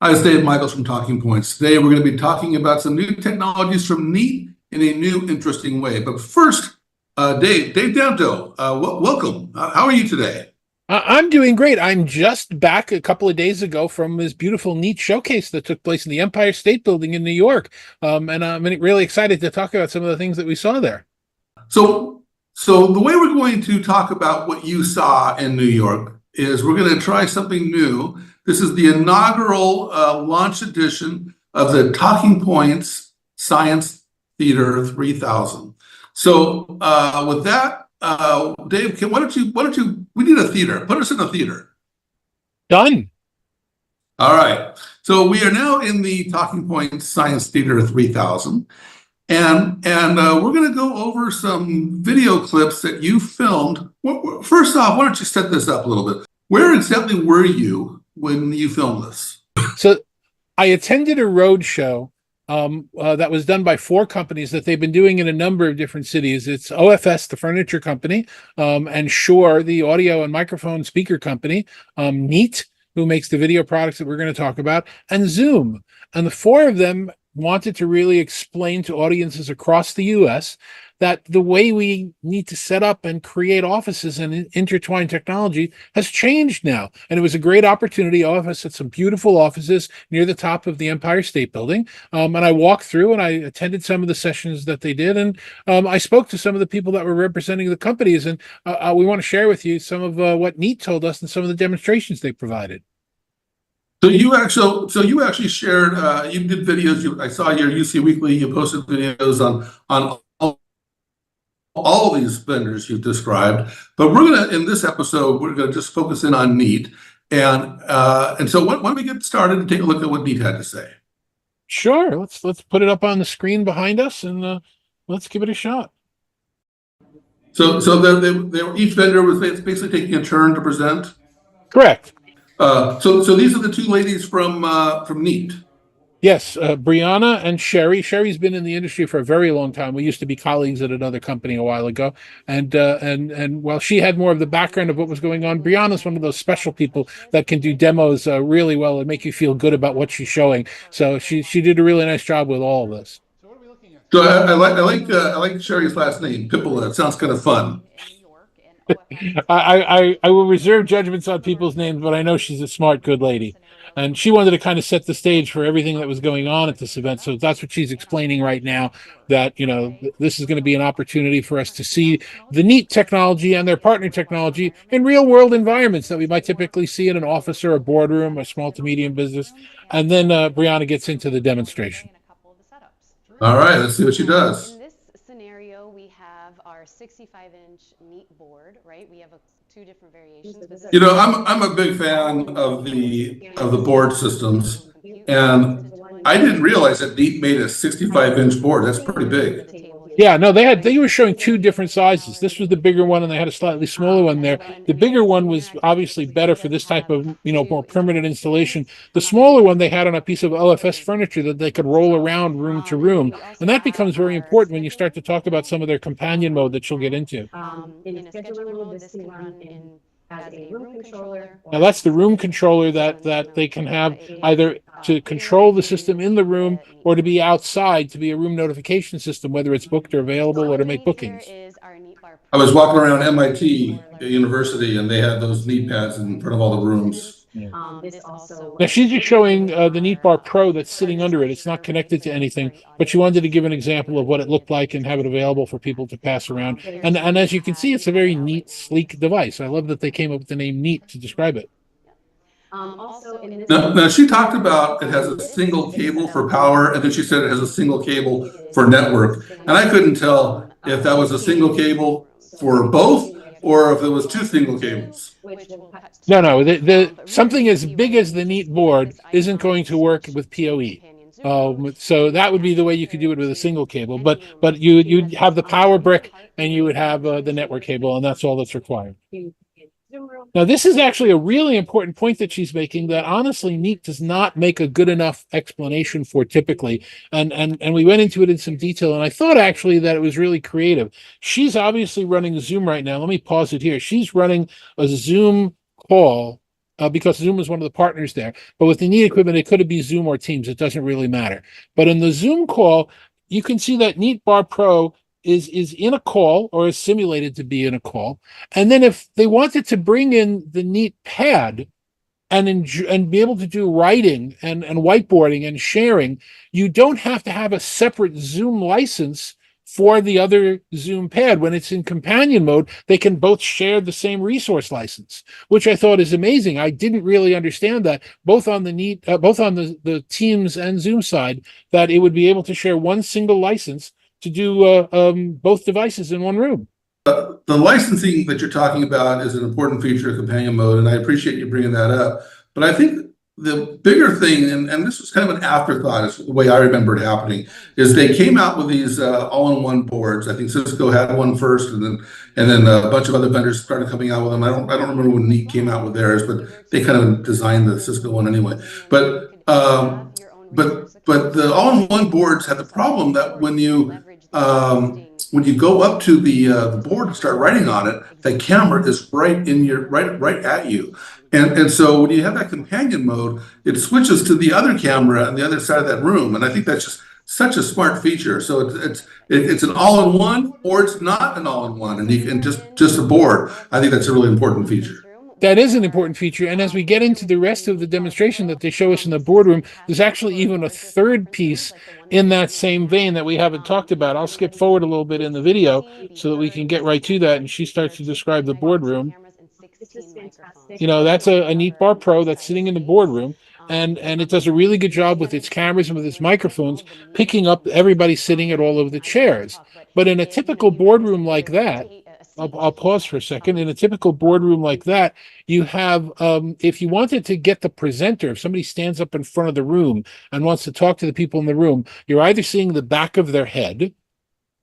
Hi, it's Dave Michels from TalkingPointz. Today we're going to be talking about some new technologies from Neat in a new, interesting way. But first, Dave Danto, welcome. How are you today? I'm doing great. I'm just back a couple of days ago from this beautiful Neat showcase that took place in the Empire State Building in New York. And I'm really excited to talk about some of the things that we saw there. So the way we're going to talk about what you saw in New York is we're going to try something new. This is the inaugural launch edition of the TalkingPointz Science Theater 3000. So with that, Dave, why don't you, we need a theater. Put us in a theater. Done. All right. So we are now in the TalkingPointz Science Theater 3000. And we're going to go over some video clips that you filmed. First off, why don't you set this up a little bit? Where exactly were you when you filmed this? So I attended a road show that was done by 4 companies that they've been doing in a number of different cities. It's OFS, the furniture company, and Shure, the audio and microphone speaker company, Neat, who makes the video products that we're going to talk about, and Zoom. And the 4 of them wanted to really explain to audiences across the U.S. that the way we need to set up and create offices and intertwine technology has changed now. And it was a great opportunity. OFS had some beautiful offices near the top of the Empire State Building. And I walked through and I attended some of the sessions that they did. And I spoke to some of the people that were representing the companies. And we want to share with you some of what Neat told us and some of the demonstrations they provided. So you actually shared, you did videos. I saw your UC Weekly. You posted videos on all these vendors you've described. But in this episode, we're gonna just focus in on Neat. And so why don't we get started and take a look at what Neat had to say? Sure. Let's put it up on the screen behind us and let's give it a shot. So each vendor was basically taking a turn to present. Correct. So these are the 2 ladies from Neat. Yes, Brianna and Sherry. Sherry's been in the industry for a very long time. We used to be colleagues at another company a while ago, and while she had more of the background of what was going on, Brianna's one of those special people that can do demos really well and make you feel good about what she's showing. So she did a really nice job with all of this. So I like Sherry's last name, Pippola. It sounds kind of fun. I will reserve judgments on people's names, but I know she's a smart, good lady. And she wanted to kind of set the stage for everything that was going on at this event. So that's what she's explaining right now, that, you know, this is going to be an opportunity for us to see the Neat technology and their partner technology in real world environments that we might typically see in an office or a boardroom, a small to medium business. And then Brianna gets into the demonstration. All right, let's see what she does. In this scenario, we have our 65-inch Neat board, right? We have 2 different variations. You know, I'm a big fan of the board systems, and I didn't realize that Neat made a 65-inch board. That's pretty big. Yeah, no, they were showing 2 different sizes. This was the bigger one, and they had a slightly smaller one there. The bigger one was obviously better for this type of, you know, more permanent installation. The smaller one they had on a piece of OFS furniture that they could roll around room to room, and that becomes very important when you start to talk about some of their companion mode that you'll get into. In a scheduler mode, this can run as a room controller. Now that's the room controller that they can have either to control the system in the room or to be outside to be a room notification system, whether it's booked or available or to make bookings. I was walking around MIT University and they had those Neat pads in front of all the rooms. Yeah. Now she's just showing the Neat Bar Pro that's sitting under it. It's not connected to anything, but she wanted to give an example of what it looked like and have it available for people to pass around. And as you can see, it's a very neat, sleek device. I love that they came up with the name Neat to describe it. Now she talked about it has a single cable for power, and then she said it has a single cable for network. And I couldn't tell if that was a single cable for both or if it was 2 single cables. No, the something as big as the Neat board isn't going to work with PoE. So that would be the way you could do it with a single cable. But you'd have the power brick and you would have the network cable, and that's all that's required. Now, this is actually a really important point that she's making that honestly Neat does not make a good enough explanation for typically. And we went into it in some detail, and I thought actually that it was really creative. She's obviously running Zoom right now. Let me pause it here. She's running a Zoom call because Zoom is one of the partners there. But with the Neat equipment, it could be Zoom or Teams. It doesn't really matter. But in the Zoom call, you can see that Neat Bar Pro is in a call or is simulated to be in a call. And then if they wanted to bring in the Neat Pad and be able to do writing and whiteboarding and sharing, you don't have to have a separate Zoom license for the other Zoom pad. When it's in companion mode, they can both share the same resource license, which I thought is amazing. I didn't really understand that both on the Teams and Zoom side, that it would be able to share one single license to do both devices in one room. The licensing that you're talking about is an important feature of companion mode, and I appreciate you bringing that up. But I think the bigger thing, and this was kind of an afterthought, is the way I remember it happening, is they came out with these all-in-one boards. I think Cisco had one first, and then a bunch of other vendors started coming out with them. I don't remember when Neat came out with theirs, but they kind of designed the Cisco one anyway. But the all-in-one boards had the problem that when you go up to the board and start writing on it, the camera is right at you. And so when you have that companion mode, it switches to the other camera on the other side of that room. And I think that's just such a smart feature. So it's an all-in-one, or it's not an all-in-one, and you can just a board. I think that's a really important feature. That is an important feature. And as we get into the rest of the demonstration that they show us in the boardroom, there's actually even a third piece in that same vein that we haven't talked about. I'll skip forward a little bit in the video so that we can get right to that. And she starts to describe the boardroom. That's a Neat Bar Pro that's sitting in the boardroom. And it does a really good job with its cameras and with its microphones, picking up everybody sitting at all of the chairs. But in a typical boardroom like that, I'll pause for a second. In a typical boardroom like that, you have, if you wanted to get the presenter, if somebody stands up in front of the room and wants to talk to the people in the room, you're either seeing the back of their head,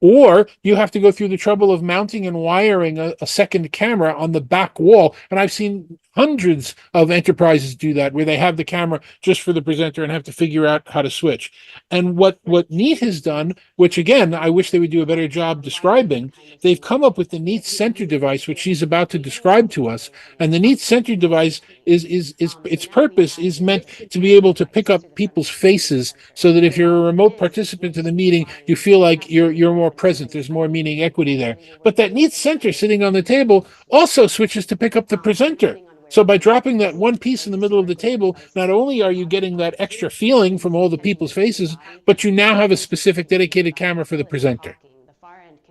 or you have to go through the trouble of mounting and wiring a second camera on the back wall. And I've seen hundreds of enterprises do that, where they have the camera just for the presenter and have to figure out how to switch. And what Neat has done, which again, I wish they would do a better job describing, they've come up with the Neat Center device, which she's about to describe to us. And the Neat Center device is its purpose is meant to be able to pick up people's faces, so that if you're a remote participant in the meeting, you feel like you're more present. There's more meaning equity there. But that Neat Center sitting on the table also switches to pick up the presenter. So by dropping that one piece in the middle of the table, not only are you getting that extra feeling from all the people's faces, but you now have a specific dedicated camera for the presenter.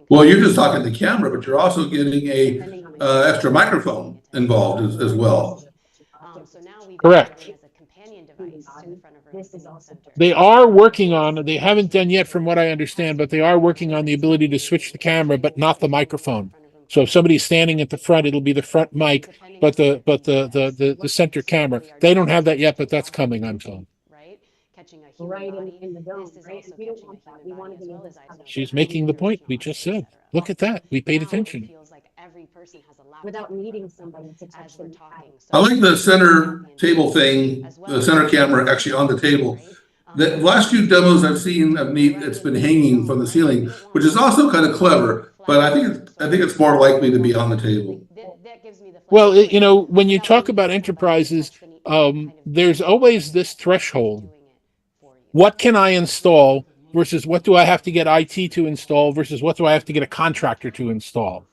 Well, you're just talking the camera, but you're also getting a extra microphone involved as well. Correct. They are working on, they haven't done yet from what I understand, but they are working on the ability to switch the camera, but not the microphone. So if somebody's standing at the front, it'll be the front mic, but the center camera. They don't have that yet, but that's coming, I'm told. She's making the point we just said. Look at that. We paid attention. Without needing somebody to touch them. I like the center table thing, the center camera actually on the table. The last few demos I've seen of Neat, it's been hanging from the ceiling, which is also kind of clever, but I think it's more likely to be on the table. Well, when you talk about enterprises, there's always this threshold. What can I install versus what do I have to get IT to install versus what do I have to get a contractor to install?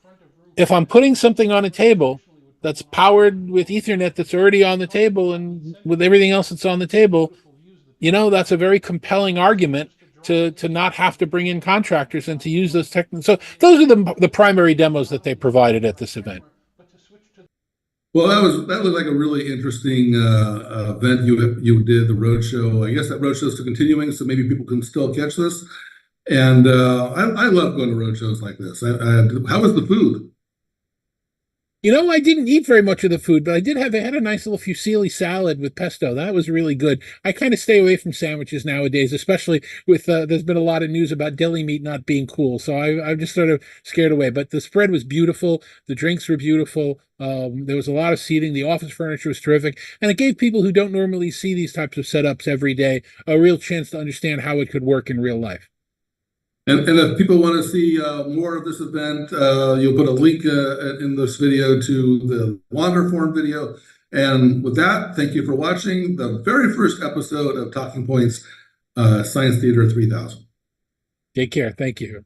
If I'm putting something on a table that's powered with Ethernet that's already on the table and with everything else that's on the table, that's a very compelling argument to not have to bring in contractors and to use those techniques. So those are the primary demos that they provided at this event. Well, that was like a really interesting event you did, the roadshow. I guess that roadshow is still continuing, so maybe people can still catch this. And I love going to roadshows like this. How was the food? I didn't eat very much of the food, but I had a nice little fusilli salad with pesto. That was really good. I kind of stay away from sandwiches nowadays, especially with there's been a lot of news about deli meat not being cool. So I'm just sort of scared away. But the spread was beautiful. The drinks were beautiful. There was a lot of seating. The office furniture was terrific. And it gave people who don't normally see these types of setups every day a real chance to understand how it could work in real life. And if people want to see more of this event, you'll put a link in this video to the Wander Forum video. And with that, thank you for watching the very first episode of Talking Points Science Theater 3000. Take care. Thank you.